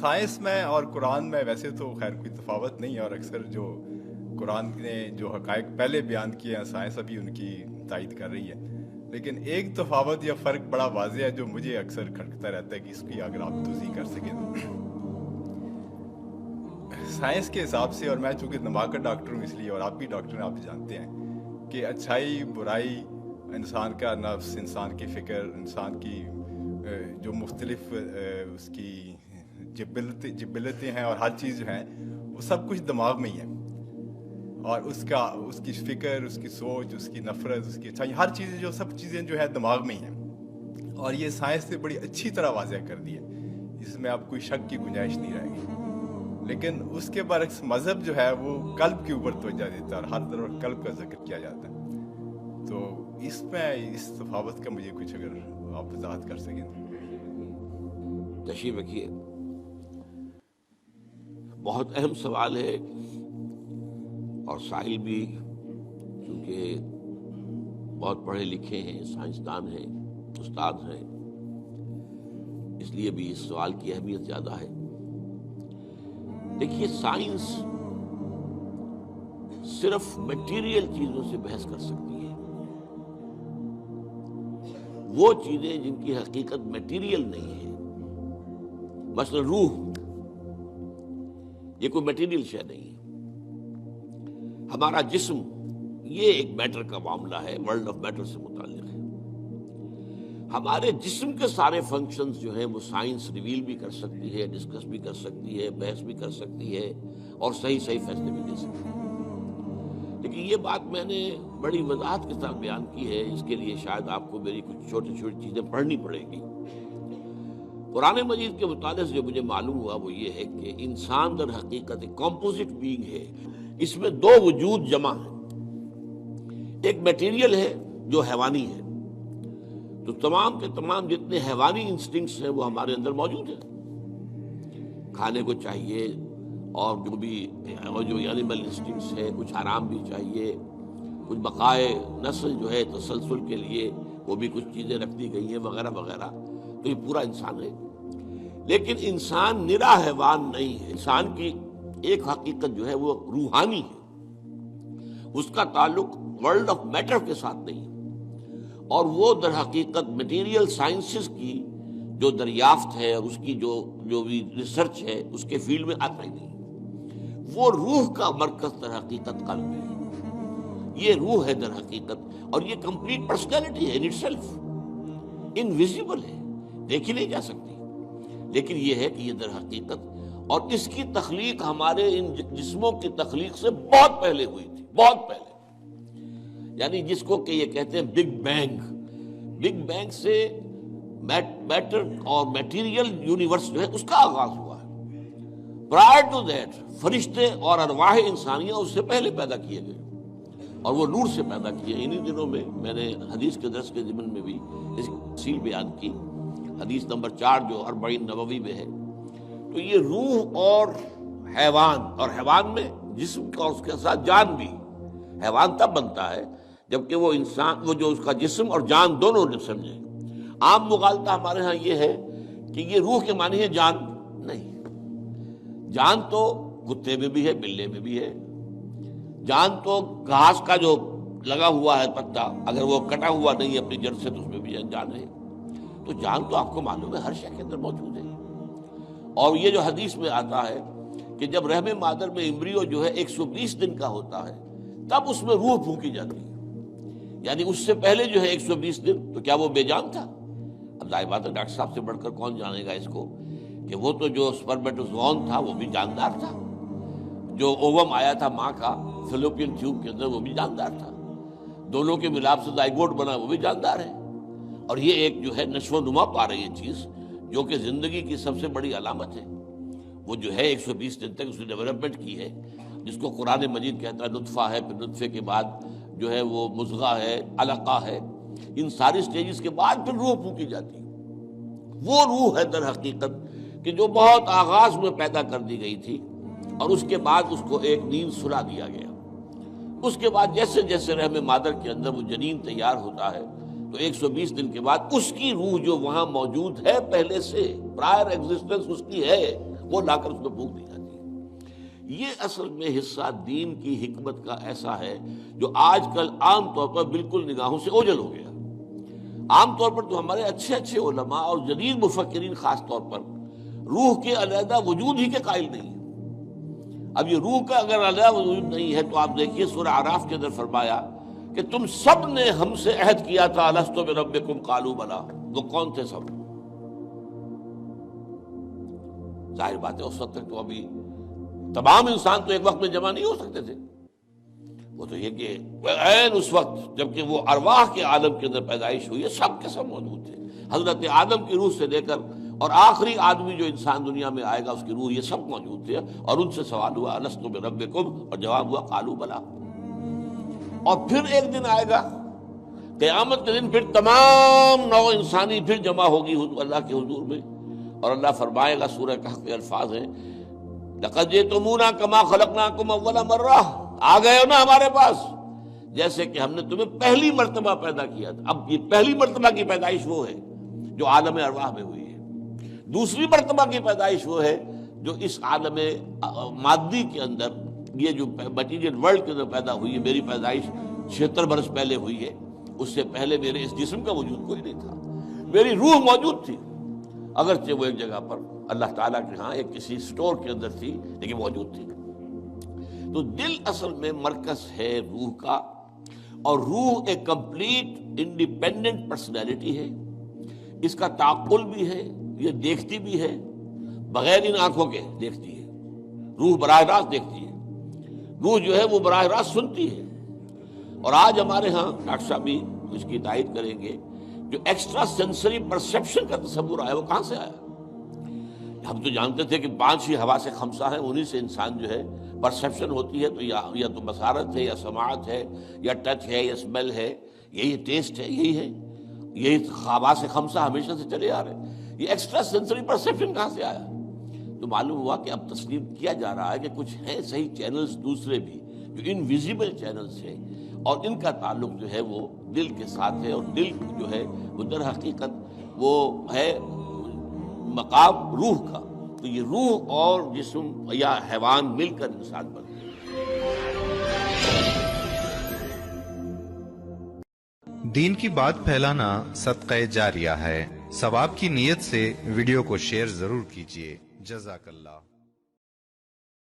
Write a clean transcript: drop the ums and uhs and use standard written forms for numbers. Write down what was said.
Science میں اور قرآن میں ویسے تو خیر کوئی تفاوت نہیں ہے، اور اکثر جو قرآن نے جو حقائق پہلے بیان کیے ہیں سائنس ابھی ان کی تائید کر رہی ہے، لیکن ایک تفاوت یا فرق بڑا واضح ہے جو مجھے اکثر کھٹکتا رہتا ہے کہ اس کی اگر آپ توضیح کر سکیں تو سائنس کے حساب سے، اور میں چونکہ دماغ کا ڈاکٹر ہوں اس لیے، اور آپ بھی ڈاکٹر ہیں، آپ بھی جانتے ہیں کہ اچھائی برائی، انسان کا نفس، انسان کی فکر، انسان کی جو مختلف اس کی جبلتیں ہیں اور ہر چیز جو ہیں وہ سب کچھ دماغ میں ہی ہے، اور اس کی فکر، اس کی سوچ، اس کی نفرت، اس کی اچھائی، ہر چیز جو سب چیزیں جو ہے دماغ میں ہی ہیں، اور یہ سائنس نے بڑی اچھی طرح واضح کر دی ہے، اس میں آپ کوئی شک کی گنجائش نہیں رہے گی۔ لیکن اس کے برعکس مذہب جو ہے وہ قلب کے اوپر توجہ دیتا ہے اور ہر طرف قلب کا ذکر کیا جاتا ہے، تو اس میں اس تفاوت کا مجھے کچھ اگر آپ وضاحت کر سکیں۔ تشریف رکھیے، بہت اہم سوال ہے، اور سائل بھی چونکہ بہت پڑھے لکھے ہیں، سائنسدان ہیں، استاد ہیں، اس لیے بھی اس سوال کی اہمیت زیادہ ہے۔ دیکھیے، سائنس صرف میٹیریل چیزوں سے بحث کر سکتی ہے، وہ چیزیں جن کی حقیقت میٹیریل نہیں ہے، مثلا روح، یہ کوئی میٹیریل شے نہیں ہے۔ ہمارا جسم یہ ایک میٹر کا معاملہ ہے، ورلڈ آف میٹر سے متعلق ہے۔ ہمارے جسم کے سارے فنکشنز جو ہیں وہ سائنس ریویل بھی کر سکتی ہے، ڈسکس بھی کر سکتی ہے، بحث بھی کر سکتی ہے، اور صحیح فیصلے بھی دے سکتی ہے۔ لیکن یہ بات میں نے بڑی وضاحت کے ساتھ بیان کی ہے، اس کے لیے شاید آپ کو میری کچھ چھوٹی چھوٹی چیزیں پڑھنی پڑیں گی۔ قرآن مجید کے مطالعے سے جو مجھے معلوم ہوا وہ یہ ہے کہ انسان در حقیقت ایک کمپوزٹ بینگ ہے، اس میں دو وجود جمع ہیں۔ ایک میٹیریل ہے جو حیوانی ہے، تو تمام کے تمام جتنے حیوانی انسٹنکٹس ہیں وہ ہمارے اندر موجود ہیں، کھانے کو چاہیے، اور جو اینیمل انسٹنکٹس ہے، کچھ آرام بھی چاہیے، کچھ بقائے نسل جو ہے تسلسل کے لیے وہ بھی کچھ چیزیں رکھ دی گئی ہیں وغیرہ وغیرہ، تو یہ پورا انسان ہے۔ لیکن انسان نرا حیوان نہیں ہے، انسان کی ایک حقیقت جو ہے وہ روحانی ہے، اس کا تعلق ورلڈ آف میٹر کے ساتھ نہیں ہے، اور وہ در حقیقت میٹیریل سائنسز کی جو دریافت ہے اور اس کی جو بھی ریسرچ ہے اس کے فیلڈ میں آتا ہی نہیں۔ وہ روح کا مرکز در حقیقت قلب ہے، یہ روح ہے در حقیقت، اور یہ کمپلیٹ پرسنالٹی ہے ان اٹ سیلف، انویزیبل ہے، دیکھی نہیں جا سکتی، لیکن یہ ہے کہ یہ در حقیقت، اور اس کی تخلیق ہمارے ان جسموں کی تخلیق سے بہت پہلے ہوئی تھی، بہت پہلے، یعنی جس کو کہ یہ کہتے ہیں بگ بینگ، بگ بینگ سے میٹر اور میٹیریل یونیورس جو ہے اس کا آغاز ہوا ہے۔ پرائر ٹو دیٹ فرشتے اور ارواح انسانیہ اس سے پہلے پیدا کیے گئے، اور وہ نور سے پیدا کیے۔ انہی دنوں میں میں نے حدیث کے درس کے ضمن میں بھی اس کی تفصیل بیان کی، حدیث نمبر 4 جو 40 نبوی میں ہے۔ تو یہ روح اور حیوان میں جسم کا اور اس کے ساتھ جان بھی، حیوان تب بنتا ہے جبکہ وہ انسان، وہ جو اس کا جسم اور جان دونوں نے سمجھے۔ عام مغالطہ ہمارے ہاں یہ ہے کہ یہ روح کے معنی ہے جان، نہیں، جان تو کتے میں بھی ہے، بلے میں بھی ہے، جان تو گھاس کا جو لگا ہوا ہے پتا، اگر وہ کٹا ہوا نہیں ہے اپنی جڑ سے تو اس میں بھی جان ہے۔ تو جان تو آپ کو معلوم ہے ہر شے کے اندر موجود ہے، اور یہ جو حدیث میں آتا ہے کہ جب رحم مادر میں امبریو جو ہے 120 دن کا ہوتا ہے تب اس میں روح پھونکی جاتی ہے، یعنی اس سے پہلے جو ہے 120 دن، تو کیا وہ بے جان تھا؟ اب ظاہر بات ہے ڈاکٹر صاحب سے بڑھ کر کون جانے گا اس کو کہ وہ تو جو سپرمیٹوزوون تھا وہ بھی جاندار تھا، جو اووم آیا تھا ماں کا فیلوپین ٹیوب کے اندر وہ بھی جاندار تھا، دونوں کے ملاپ سے زائگوٹ بنا وہ بھی جاندار ہے، اور یہ ایک جو ہے نشو و نما پا رہی ہے چیز جو کہ زندگی کی سب سے بڑی علامت ہے۔ وہ جو ہے 120 دن تک اس نے ڈیولپمنٹ کی ہے، جس کو قرآن مجید کہتا ہے نطفہ ہے، پھر نطفے کے بعد جو ہے وہ مضغہ ہے، علقہ ہے، ان ساری سٹیجز کے بعد پھر روح پھونکی جاتی ہے۔ وہ روح ہے در حقیقت کہ جو بہت آغاز میں پیدا کر دی گئی تھی، اور اس کے بعد اس کو ایک نیند سلا دیا گیا۔ اس کے بعد جیسے جیسے رحم مادر کے اندر وہ جنین تیار ہوتا ہے تو 120 دن کے بعد اس کی روح جو وہاں موجود ہے پہلے سے، پرائر ایگزسٹنس اس کی ہے، وہ لا کر اس میں پھونک دی جاتی ہے۔ یہ اصل میں حصہ دین کی حکمت کا ایسا ہے جو آج کل عام طور پر بالکل نگاہوں سے اوجھل ہو گیا۔ عام طور پر تو ہمارے اچھے اچھے علماء اور جدید مفکرین خاص طور پر روح کے علیحدہ وجود ہی کے قائل نہیں ہیں۔ اب یہ روح کا اگر علیحدہ وجود نہیں ہے تو آپ دیکھیے سورہ اعراف کے اندر فرمایا کہ تم سب نے ہم سے عہد کیا تھا الست بربکم قالوا بلی، وہ کون تھے سب؟ ظاہر بات ہے اس وقت تک تو ابھی تمام انسان تو ایک وقت میں جمع نہیں ہو سکتے تھے، وہ تو یہ کہ عین اس وقت جبکہ وہ ارواح کے عالم کے اندر پیدائش ہوئی ہے سب کے سب موجود تھے، حضرت آدم کی روح سے لے کر اور آخری آدمی جو انسان دنیا میں آئے گا اس کی روح، یہ سب موجود تھے، اور ان سے سوال ہوا الست بربکم، اور جواب ہوا قالوا بلی۔ اور پھر ایک دن آئے گا قیامت کے دن، پھر تمام نوع انسانی پھر جمع ہوگی اللہ کے حضور میں، اور اللہ فرمائے گا، سورہ کہف کے الفاظ ہیں لقد جئتمونا کما خلقناکم اول مرہ، آ گئے ہو نا ہمارے پاس جیسے کہ ہم نے تمہیں پہلی مرتبہ پیدا کیا تھا۔ اب یہ پہلی مرتبہ کی پیدائش وہ ہے جو عالم ارواح میں ہوئی ہے، دوسری مرتبہ کی پیدائش وہ ہے جو اس عالم مادی کے اندر، یہ جو مٹیریل ورلڈ کے اندر پیدا ہوئی ہے۔ میری پیدائش 76 برس پہلے ہوئی ہے، اس سے پہلے میرے اس جسم کا وجود کوئی نہیں تھا، میری روح موجود تھی، اگرچہ وہ ایک جگہ پر اللہ تعالیٰ کے ہاں ایک کسی سٹور کے اندر تھی لیکن موجود تھی۔ تو دل اصل میں مرکز ہے روح کا، اور روح ایک کمپلیٹ انڈیپینڈنٹ پرسنالٹی ہے، اس کا تعقل بھی ہے، یہ دیکھتی بھی ہے، بغیر ان آنکھوں کے دیکھتی ہے، روح براہ راست دیکھتی ہے، روح جو ہے وہ براہ راست سنتی ہے۔ اور آج ہمارے ہاں ڈاکٹر صاحب بھی اس کی تائید کریں گے، جو ایکسٹرا سینسری پرسیپشن کا تصور آیا وہ کہاں سے آیا؟ ہم تو جانتے تھے کہ 5 ہی حواس خمسہ ہیں، انہی سے انسان جو ہے پرسیپشن ہوتی ہے، تو یا تو بصارت ہے، یا سماعت ہے، یا ٹچ ہے، یا اسمیل ہے، یہی ٹیسٹ ہے، یہی حواس خمسہ ہمیشہ سے چلے آ رہے ہیں۔ یہ ایکسٹرا سینسری پرسیپشن کہاں سے آیا؟ تو معلوم ہوا کہ اب تسلیم کیا جا رہا ہے کہ کچھ ہیں صحیح چینلز دوسرے بھی جو انویزیبل چینلز ہیں، اور ان کا تعلق جو ہے وہ دل کے ساتھ ہے، اور دل جو ہے وہ در حقیقت وہ ہے مقام روح کا۔ تو یہ روح اور جسم یا حیوان مل کر انسان بنتے ہیں۔ دین کی بات پھیلانا صدقہ جاریہ ہے، ثواب کی نیت سے ویڈیو کو شیئر ضرور کیجیے۔ جزاک اللہ۔